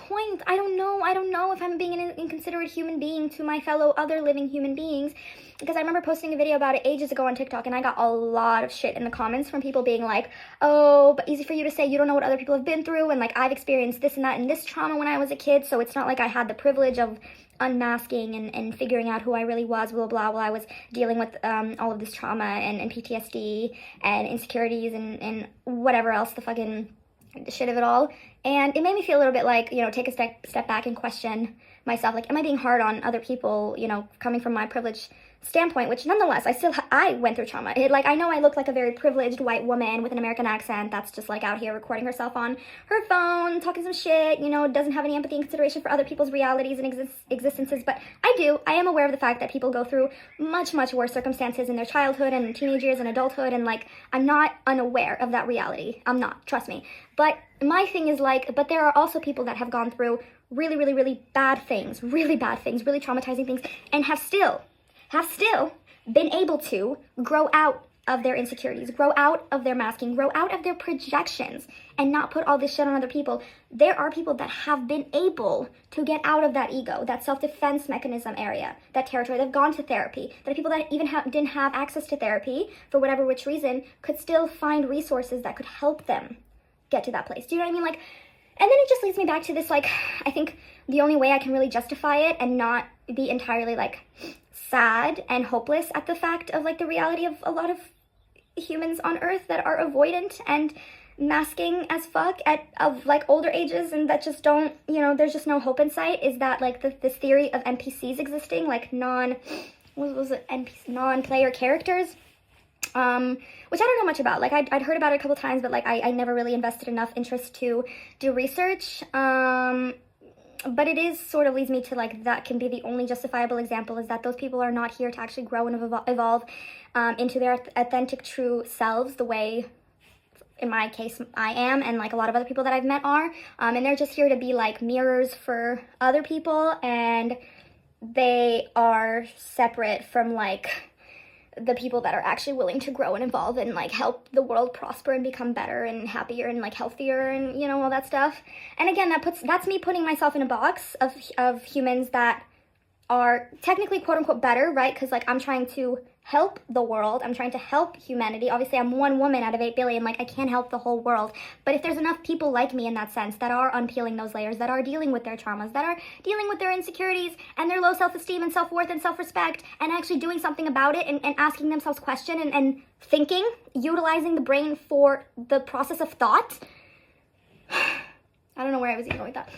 point? I don't know if I'm being an inconsiderate human being to my fellow other living human beings, because I remember posting a video about it ages ago on TikTok, and I got a lot of shit in the comments from people being like, oh, but easy for you to say, you don't know what other people have been through, and like, I've experienced this and that and this trauma when I was a kid, so it's not like I had the privilege of unmasking and figuring out who I really was, blah, blah, while I was dealing with all of this trauma and PTSD and insecurities and whatever else, the fucking shit of it all. And it made me feel a little bit like, take a step back and question myself, like, am I being hard on other people, coming from my privilege standpoint, which nonetheless, I went through trauma. I know I look like a very privileged white woman with an American accent that's just like out here recording herself on her phone, talking some shit, doesn't have any empathy and consideration for other people's realities and existences, but I am aware of the fact that people go through much, much worse circumstances in their childhood and teenage years and adulthood, and like, I'm not unaware of that reality. I'm not, trust me. But my thing is like, but there are also people that have gone through really, really, really bad things, really traumatizing things, and have still been able to grow out of their insecurities, grow out of their masking, grow out of their projections, and not put all this shit on other people. There are people that have been able to get out of that ego, that self-defense mechanism area, that territory. They've gone to therapy. That people that even didn't have access to therapy, for whatever which reason, could still find resources that could help them get to that place. Do you know what I mean? Like, and then it just leads me back to this, like, I think the only way I can really justify it and not be entirely, like, sad and hopeless at the fact of, like, the reality of a lot of humans on Earth that are avoidant and masking as fuck of like older ages, and that just don't, there's just no hope in sight, is that, like, this theory of NPCs existing, like non-player characters, which I don't know much about. Like, I'd heard about it a couple times, but like, I never really invested enough interest to do research. But it is sort of leads me to, like, that can be the only justifiable example, is that those people are not here to actually grow and evolve into their authentic, true selves, the way, in my case, I am, and like a lot of other people that I've met are. And they're just here to be like mirrors for other people, and they are separate from, like, the people that are actually willing to grow and evolve and, like, help the world prosper and become better and happier and, like, healthier and, all that stuff. And again, that's me putting myself in a box of humans that are technically quote unquote better, right? Because, like, I'm trying to help the world. I'm trying to help humanity. Obviously, I'm one woman out of 8 billion. Like, I can't help the whole world. But if there's enough people like me in that sense that are unpeeling those layers, that are dealing with their traumas, that are dealing with their insecurities and their low self-esteem and self-worth and self-respect, and actually doing something about it and asking themselves questions and thinking, utilizing the brain for the process of thought. I don't know where I was even going with that.